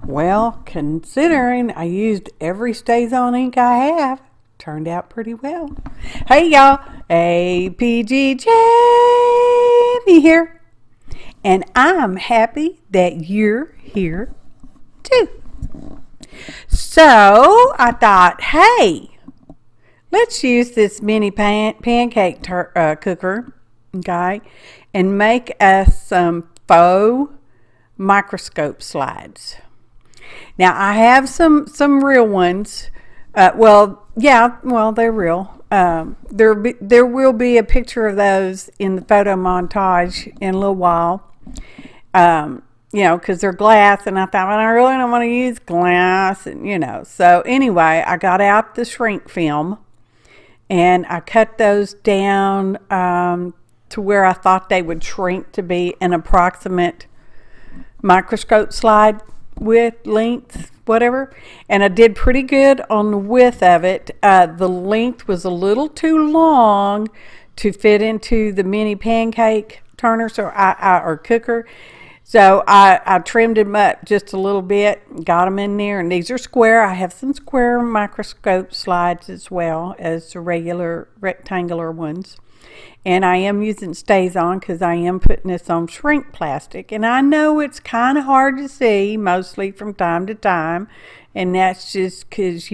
Well, considering I used every stazon ink I have, turned out pretty well. Hey y'all, APG Jamie here, and I'm happy that you're here too. So I thought, hey, let's use this mini pancake cooker, okay, and make us some faux microscope slides. Now I have some real ones. They're real. There will be a picture of those in the photo montage in a little while. Because they're glass, and I thought, well, I really don't want to use glass, and So anyway, I got out the shrink film, and I cut those down to where I thought they would shrink to be an approximate microscope slide width, length, whatever, and I did pretty good on the width of it. The length was a little too long to fit into the mini pancake turner or cooker, so I trimmed them up just a little bit, got them in there, and these are square. I have some square microscope slides as well as the regular rectangular ones. And I am using stazon because I am putting this on shrink plastic. And I know it's kind of hard to see, mostly from time to time. And that's just because,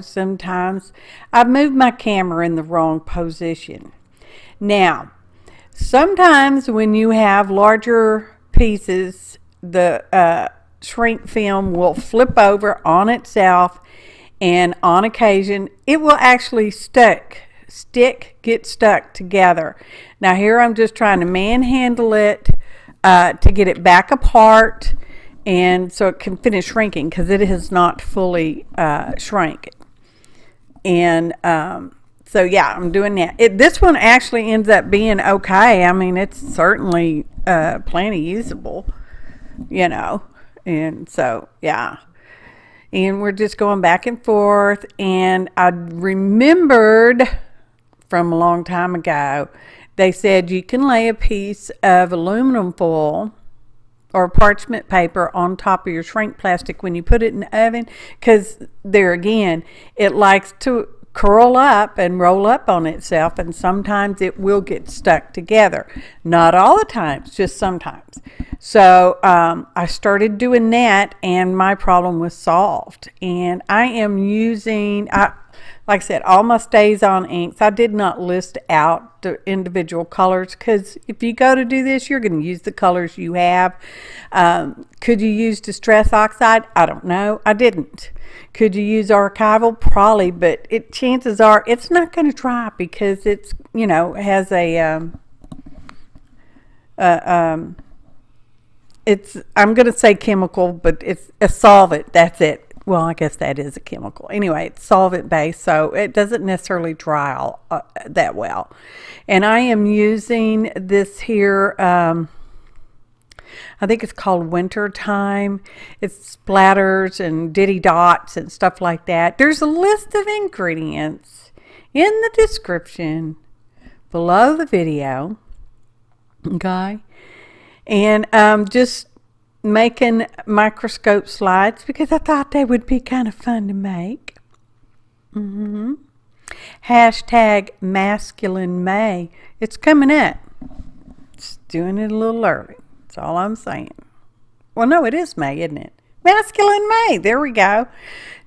sometimes I move my camera in the wrong position. Now, sometimes when you have larger pieces, the shrink film will flip over on itself. And on occasion, it will actually get stuck together. Now here I'm just trying to manhandle it to get it back apart, and so it can finish shrinking because it has not fully shrunk. And so yeah, I'm doing that. This one actually ends up being okay. I mean, it's certainly plenty usable, and so yeah. And we're just going back and forth, and I remembered from a long time ago, they said you can lay a piece of aluminum foil or parchment paper on top of your shrink plastic when you put it in the oven, because there again, it likes to curl up and roll up on itself, and sometimes it will get stuck together. Not all the times, just sometimes. So I started doing that, and my problem was solved. And I am using, like I said, all my stazon inks. I did not list out the individual colors because if you go to do this, you're going to use the colors you have. Could you use Distress Oxide? I don't know. I didn't. Could you use Archival? Probably, but chances are it's not going to dry because it's, has I'm going to say chemical, but it's a solvent. That's it. Well, I guess that is a chemical. Anyway, it's solvent based, so it doesn't necessarily dry that well. And I am using this here, I think it's called Wintertime. It's splatters and ditty dots and stuff like that. There's a list of ingredients in the description below the video. Okay. And just making microscope slides because I thought they would be kind of fun to make. Hashtag masculine May. It's coming up. Just doing it a little early. That's all I'm saying. Well, no, it is May, isn't it? Masculine May. There we go.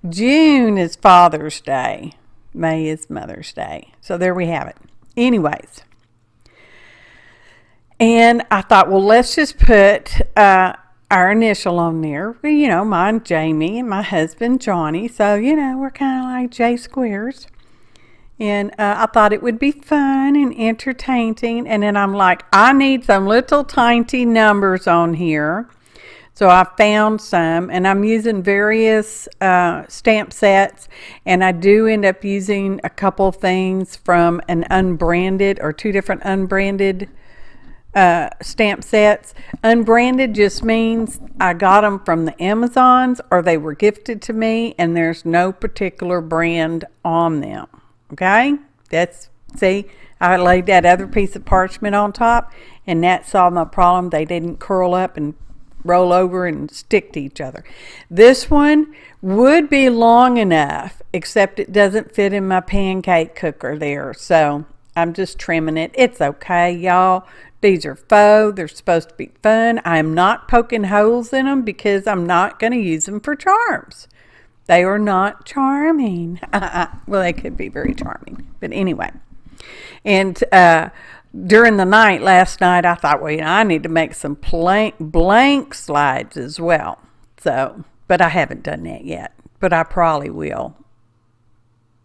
June is Father's Day. May is Mother's Day. So there we have it. Anyways. And I thought, well, let's just put our initial on there. Well, mine Jamie and my husband Johnny. So, we're kind of like J squares. And I thought it would be fun and entertaining. And then I'm like, I need some little tiny numbers on here. So I found some, and I'm using various stamp sets. And I do end up using a couple things from an unbranded or two different unbranded stamp sets. Unbranded just means I got them from the Amazons or they were gifted to me, and there's no particular brand on them. Okay, see, I laid that other piece of parchment on top, and that solved my problem. They didn't curl up and roll over and stick to each other. This one would be long enough, except it doesn't fit in my pancake cooker there. So I'm just trimming it. It's okay, y'all. These are faux. They're supposed to be fun. I'm not poking holes in them because I'm not going to use them for charms. They are not charming. Well, they could be very charming. But anyway. And during the night, last night, I thought, well, you know, I need to make some blank slides as well. So, but I haven't done that yet. But I probably will.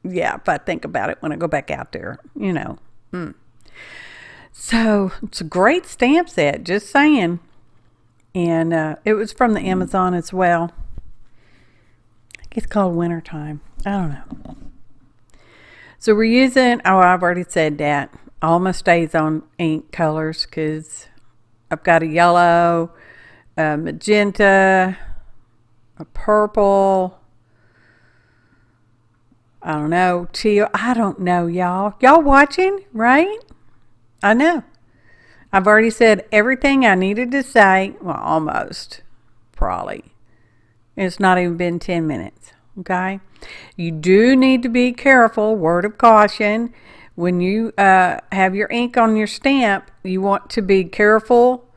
Yeah, if I think about it when I go back out there, you know. So, it's a great stamp set, just saying. And it was from the Amazon as well. It's called Wintertime. I don't know. So we're using, oh, I've already said that, all my stazon ink colors because I've got a yellow, a magenta, a purple, I don't know, teal. I don't know, y'all. Y'all watching, right? I know. I've already said everything I needed to say. Well, almost, probably. It's not even been 10 minutes, okay? You do need to be careful, word of caution. When you have your ink on your stamp, you want to be careful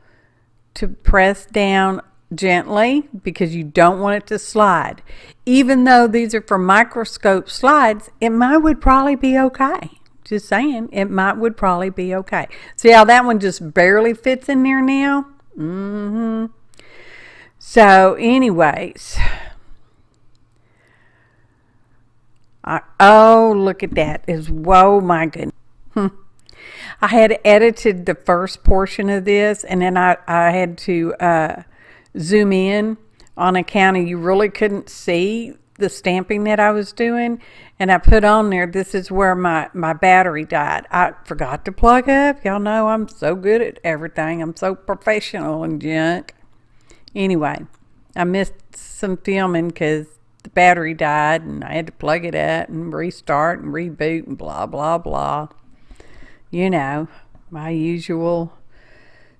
to press down gently because you don't want it to slide. Even though these are for microscope slides, would probably be okay. Just saying, would probably be okay. See how that one just barely fits in there now? So anyways, oh, look at that. Whoa, my goodness. I had edited the first portion of this, and then I had to zoom in on account of you really couldn't see the stamping that I was doing. And I put on there, this is where my battery died. I forgot to plug up. Y'all know I'm so good at everything. I'm so professional and junk. Anyway, I missed some filming because the battery died and I had to plug it up and restart and reboot and blah, blah, blah. You know, my usual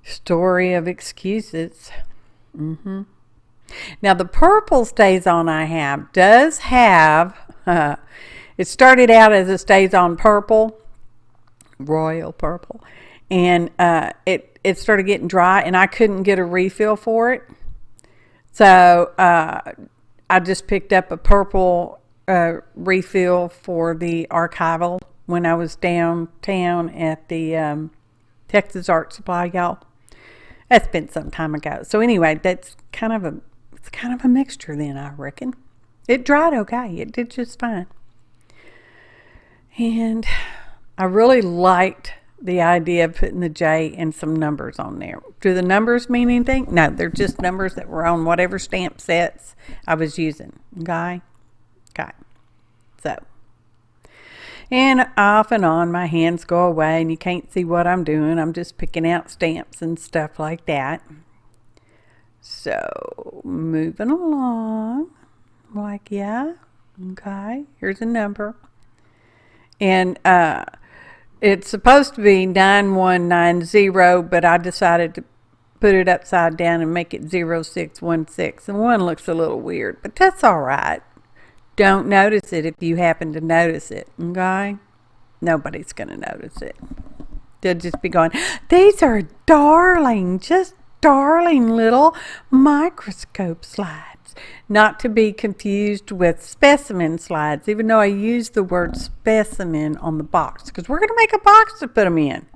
story of excuses. Now, the purple stazon I have does have, it started out as a stazon purple, royal purple, and it started getting dry and I couldn't get a refill for it. So I just picked up a purple refill for the archival when I was downtown at the Texas Art Supply, y'all. That's been some time ago. So anyway, it's kind of a mixture then, I reckon. It dried okay. It did just fine. And I really liked the idea of putting the J and some numbers on there. Do the numbers mean anything? No, they're just numbers that were on whatever stamp sets I was using. Okay? So. And off and on, my hands go away and you can't see what I'm doing. I'm just picking out stamps and stuff like that. So, moving along. Like, yeah. Okay. Here's a number. And, it's supposed to be 9190, but I decided to put it upside down and make it 0616. And one looks a little weird, but that's all right. Don't notice it if you happen to notice it, okay? Nobody's going to notice it. They'll just be going, these are darling, just darling little microscope slides. Not to be confused with specimen slides, even though I use the word specimen on the box, because we're going to make a box to put them in.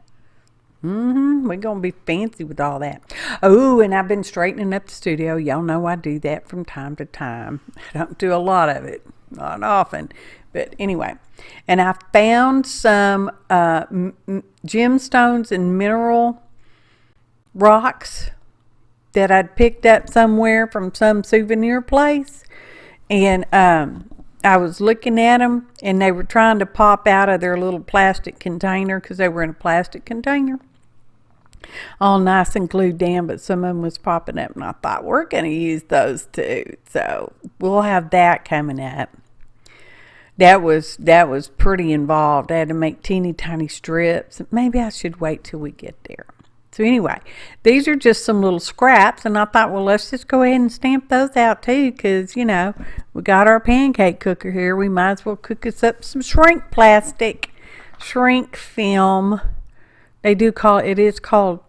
We're going to be fancy with all that. Oh, and I've been straightening up the studio. Y'all know I do that from time to time. I don't do a lot of it, not often. But anyway, and I found some gemstones and mineral rocks that I'd picked up somewhere from some souvenir place. And I was looking at them, and they were trying to pop out of their little plastic container because they were in a plastic container. All nice and glued down, but some of them was popping up, and I thought, we're going to use those too. So we'll have that coming up. That was pretty involved. I had to make teeny tiny strips. Maybe I should wait till we get there. So anyway, these are just some little scraps, and I thought, well, let's just go ahead and stamp those out too, because, you know, we got our pancake cooker here. We might as well cook us up some shrink plastic, shrink film. They do call it is called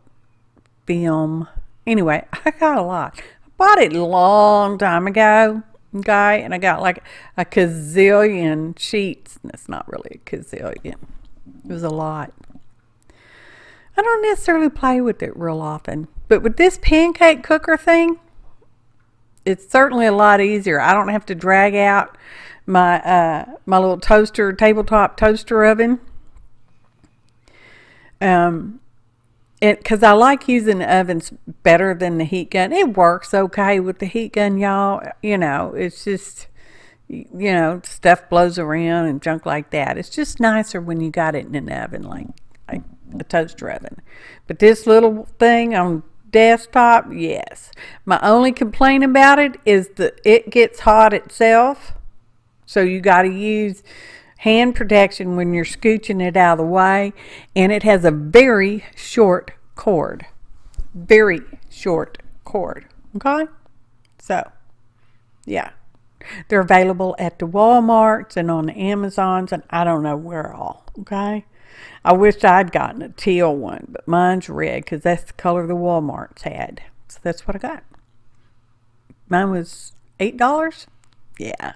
film. Anyway, I got a lot. I bought it a long time ago, okay, and I got like a gazillion sheets. That's not really a gazillion. It was a lot. I don't necessarily play with it real often, but with this pancake cooker thing, it's certainly a lot easier. I don't have to drag out my my little toaster, tabletop toaster oven. Because I like using the ovens better than the heat gun. It works okay with the heat gun, y'all. You know, it's just, you know, stuff blows around and junk like that. It's just nicer when you got it in an oven, like a toaster oven. But this little thing on desktop, yes. My only complaint about it is that it gets hot itself. So you got to use hand protection when you're scooching it out of the way. And it has a very short cord. Very short cord. Okay? So, yeah. They're available at the Walmarts and on the Amazons, and I don't know where all. Okay? I wish I'd gotten a teal one, but mine's red because that's the color the Walmarts had. So that's what I got. Mine was $8. Yeah.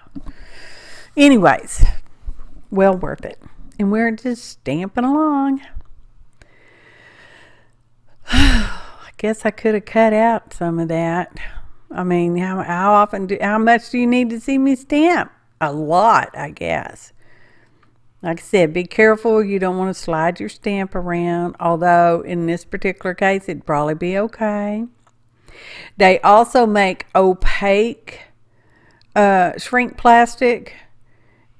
Anyways, well worth it. And we're just stamping along. I guess I could have cut out some of that. I mean, how much do you need to see me stamp? A lot, I guess. Like I said, be careful. You don't want to slide your stamp around. Although, in this particular case, it'd probably be okay. They also make opaque shrink plastic.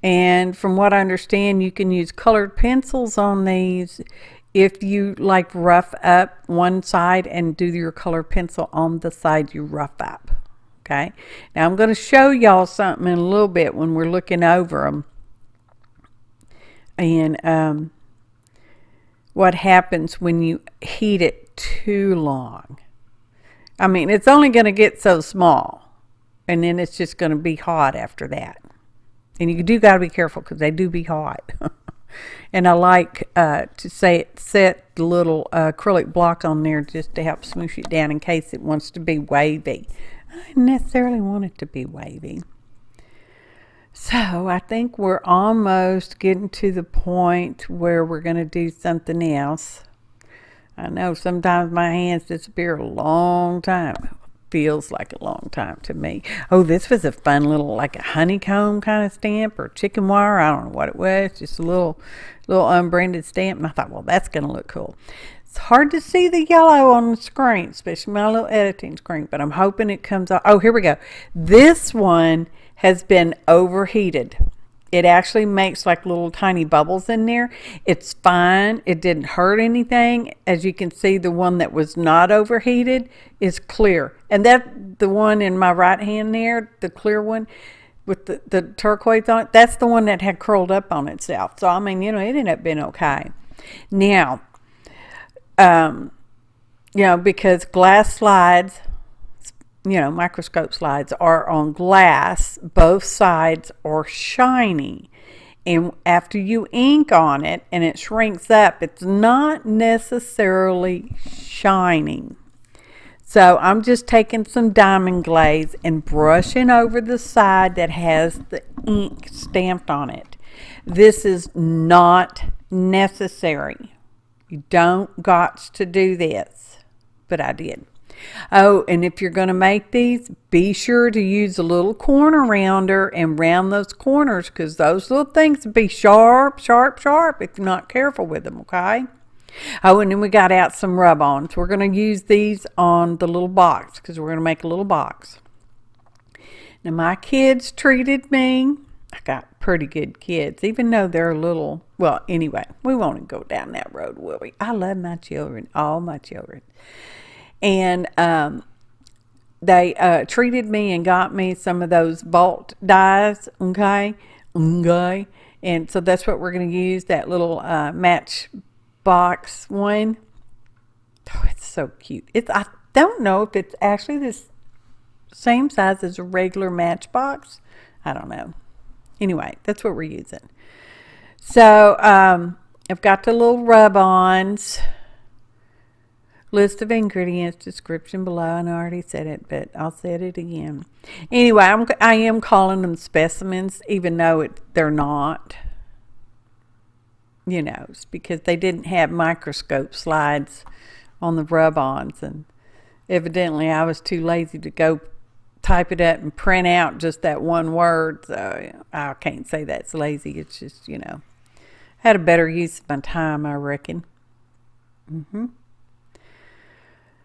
And from what I understand, you can use colored pencils on these if you like rough up one side and do your colored pencil on the side you rough up. Okay. Now, I'm going to show y'all something in a little bit when we're looking over them. And what happens when you heat it too long. I mean, it's only going to get so small, and then it's just going to be hot after that. And you do got to be careful because they do be hot. And I like to set the little acrylic block on there just to help smoosh it down in case it wants to be wavy. I didn't necessarily want it to be wavy. So I think we're almost getting to the point where we're going to do something else. I know sometimes my hands disappear a long time. Feels like a long time to me. Oh, this was a fun little, like a honeycomb kind of stamp or chicken wire. I don't know what it was. Just a little unbranded stamp. And I thought, well, that's going to look cool. It's hard to see the yellow on the screen, especially my little editing screen, but I'm hoping it comes out. Oh, here we go. This one has been overheated. It actually makes like little tiny bubbles in there. It's fine. It didn't hurt anything. As you can see, the one that was not overheated is clear. And that the one in my right hand there, the clear one with the turquoise on it, that's the one that had curled up on itself. So, I mean, you know, it ended up being okay. Now, you know, because glass slides, you know, microscope slides are on glass, both sides are shiny. And after you ink on it and it shrinks up, it's not necessarily shining. So I'm just taking some diamond glaze and brushing over the side that has the ink stamped on it. This is not necessary. You don't got to do this, but I did. Oh, and if you're going to make these, be sure to use a little corner rounder and round those corners because those little things will be sharp, sharp, sharp if you're not careful with them, okay? Oh, and then we got out some rub-ons. We're going to use these on the little box because we're going to make a little box. Now, my kids treated me. I got pretty good kids, even though they're little. Well, anyway, we won't go down that road, will we? I love my children, all my children. And they treated me and got me some of those bolt dies, okay? And so that's what we're going to use, that little matchbox one. Oh, it's so cute. I don't know if it's actually this same size as a regular Matchbox. I don't know. Anyway, that's what we're using. So I've got the little rub-ons. List of ingredients, description below. I know I already said it, but I'll say it again. Anyway, I am calling them specimens, even though they're not. You know, it's because they didn't have microscope slides on the rub-ons, and evidently I was too lazy to go type it up and print out just that one word. So I can't say that's lazy. It's just, you know, had a better use of my time, I reckon.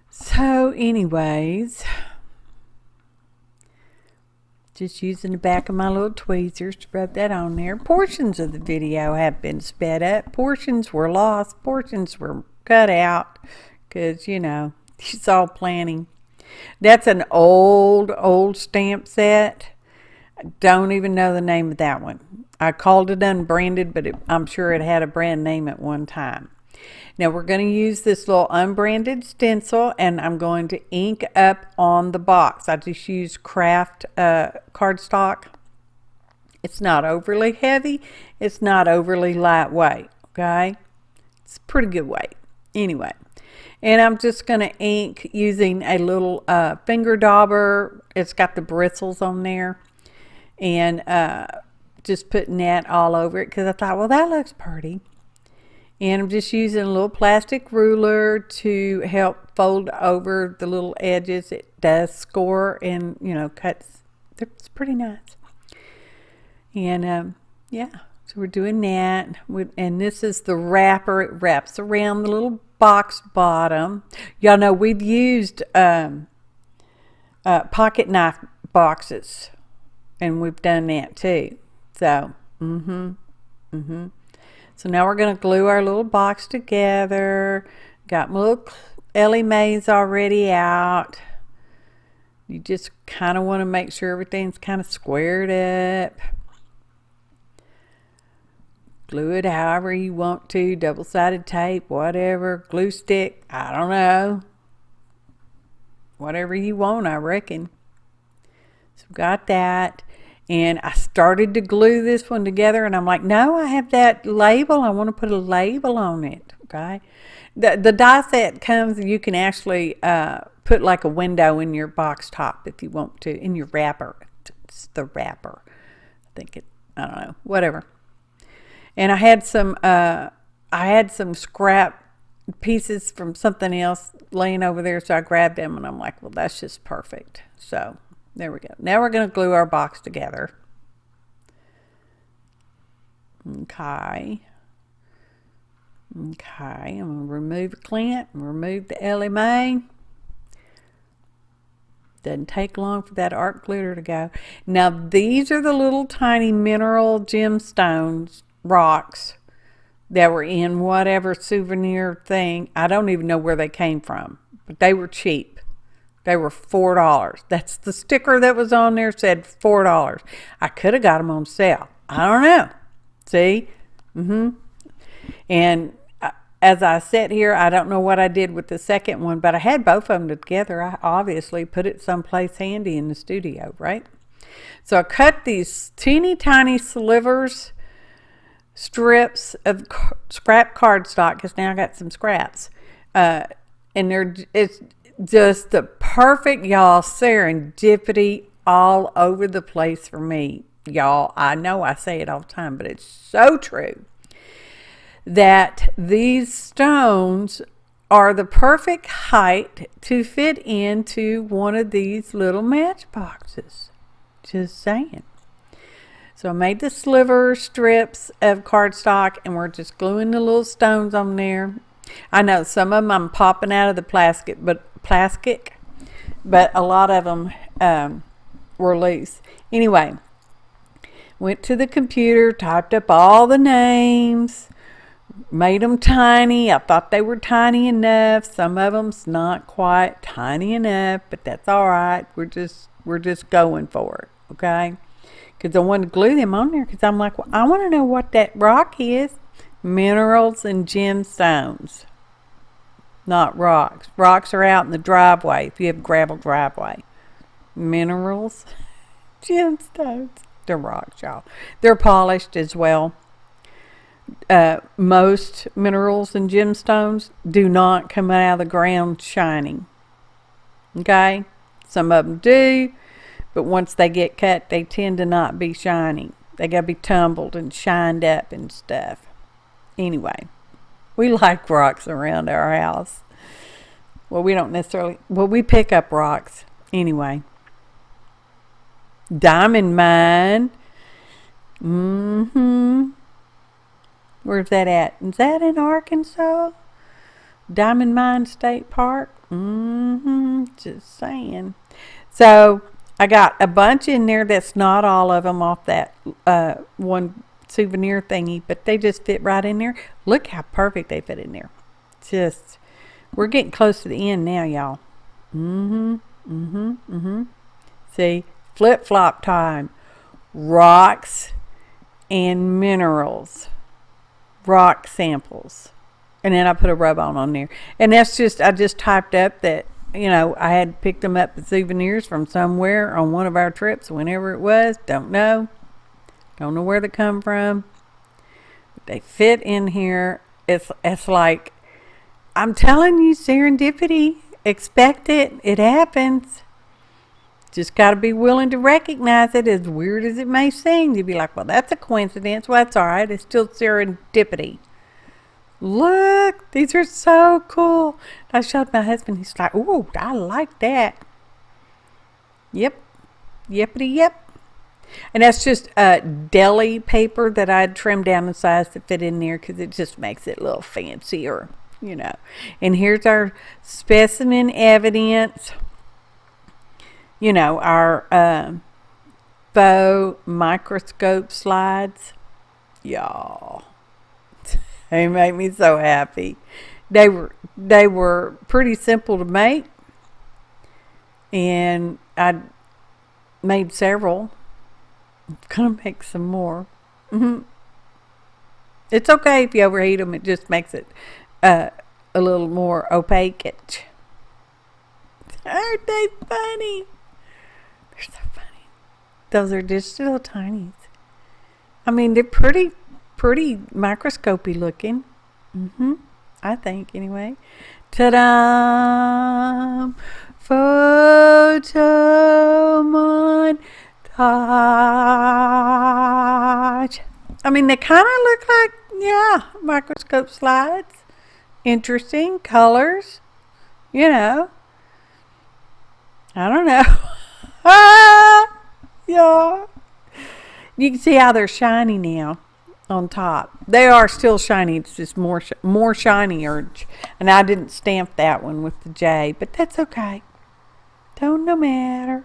So anyways, just using the back of my little tweezers to rub that on there. Portions of the video have been sped up. Portions were lost. Portions were cut out because, you know, it's all planning. That's an old stamp set. I don't even know the name of that one. I called it unbranded, but I'm sure it had a brand name at one time. Now we're going to use this little unbranded stencil, and I'm going to ink up on the box. I just use craft cardstock. It's not overly heavy. It's not overly lightweight. Okay, it's pretty good weight. Anyway, and I'm just going to ink using a little finger dauber. It's got the bristles on there, and just putting that all over it because I thought, well, that looks pretty. And I'm just using a little plastic ruler to help fold over the little edges. It does score and, you know, cuts. It's pretty nice. And yeah, so we're doing that. And this is the wrapper. It wraps around the little box bottom. Y'all know we've used pocket knife boxes, and we've done that too. So, So now we're going to glue our little box together. Got my little Ellie Mae's already out. You just kind of want to make sure everything's kind of squared up. Glue it however you want to. Double-sided tape, whatever. Glue stick, I don't know. Whatever you want, I reckon. So got that. And I started to glue this one together, and I'm like, no, I have that label. I want to put a label on it, okay? The die set comes, and you can actually put like a window in your box top if you want to, in your wrapper. It's the wrapper. I don't know, whatever. And I had some scrap pieces from something else laying over there, so I grabbed them, and I'm like, well, that's just perfect. So there we go. Now we're going to glue our box together. Okay. I'm going to remove the Clint and remove the Ellie Mae. Doesn't take long for that art glitter to go. Now these are the little tiny mineral gemstones, rocks, that were in whatever souvenir thing. I don't even know where they came from, but they were cheap. They were $4. That's the sticker that was on there, said $4. I could have got them on sale. I don't know. See? And as I sit here, I don't know what I did with the second one, but I had both of them together. I obviously put it someplace handy in the studio, right? So I cut these teeny tiny strips of scrap cardstock, because now I got some scraps. And it's just the perfect, y'all, serendipity all over the place for me, y'all. I know I say it all the time, but it's so true that these stones are the perfect height to fit into one of these little matchboxes. Just saying. So I made the sliver strips of cardstock, and we're just gluing the little stones on there. I know some of them I'm popping out of the plastic, but a lot of them were loose. Anyway, went to the computer, typed up all the names, made them tiny. I thought they were tiny enough. Some of them's not quite tiny enough, but that's all right. We're just going for it, okay? Because I wanted to glue them on there, because I'm like, well, I want to know what that rock is. Minerals and gemstones. not rocks. Rocks are out in the driveway if you have a gravel driveway. Minerals, gemstones, they're rocks, y'all. They're polished as well. Most minerals and gemstones do not come out of the ground shining. Okay? Some of them do, but once they get cut, they tend to not be shiny. They gotta be tumbled and shined up and stuff. Anyway, we like rocks around our house. Well, we don't necessarily, well, we pick up rocks anyway. Diamond mine. Where's that at? Is that in Arkansas? Diamond Mine State Park? Just saying. So I got a bunch in there. That's not all of them off that one souvenir thingy, but they just fit right in there. Look how perfect they fit in there. Just, we're getting close to the end now, y'all. See, flip-flop time. Rocks and minerals. Rock samples. And then I put a rub-on on there. And that's just, I just typed up that, you know, I had picked them up as souvenirs from somewhere on one of our trips, whenever it was. Don't know. Don't know where they come from. But they fit in here. It's like, I'm telling you, serendipity. Expect it. It happens. Just got to be willing to recognize it, as weird as it may seem. You'd be like, well, that's a coincidence. Well, that's all right. It's still serendipity. Look, these are so cool. I showed my husband. He's like, ooh, I like that. Yep. Yippity yep. And that's just deli paper that I'd trimmed down the size to fit in there because it just makes it a little fancier, you know. And here's our specimen evidence. You know, our Faux Microscope slides. Y'all. They make me so happy. They were pretty simple to make. And I made several. I'm going to make some more. It's okay if you overheat them. It just makes it a little more opaque. Aren't they funny? They're so funny. Those are just little tinies. I mean, they're pretty microscopy looking. I think, anyway. Ta-da! Photo montage. I mean, they kind of look like, yeah, microscope slides. Interesting colors. You know. I don't know. Yeah. You can see how they're shiny now on top. They are still shiny. It's just more shinier. And I didn't stamp that one with the J, but that's okay. Don't no matter.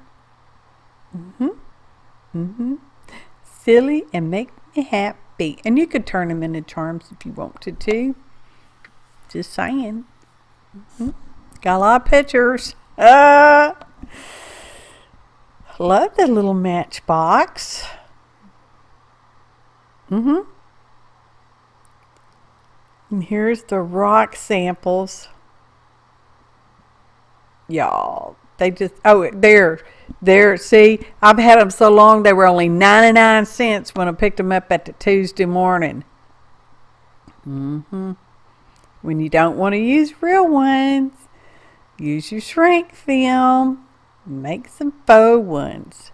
Silly and make me happy. And you could turn them into charms if you wanted to. Just saying. Got a lot of pictures. Love the little matchbox. And here's the rock samples. Y'all, they just, oh, there. See, I've had them so long, they were only 99 cents when I picked them up at the Tuesday morning. When you don't want to use real ones, use your shrink film. Make some faux ones.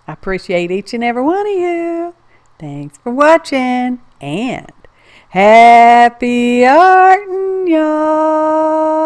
I appreciate each and every one of you. Thanks for watching, and happy arting, y'all.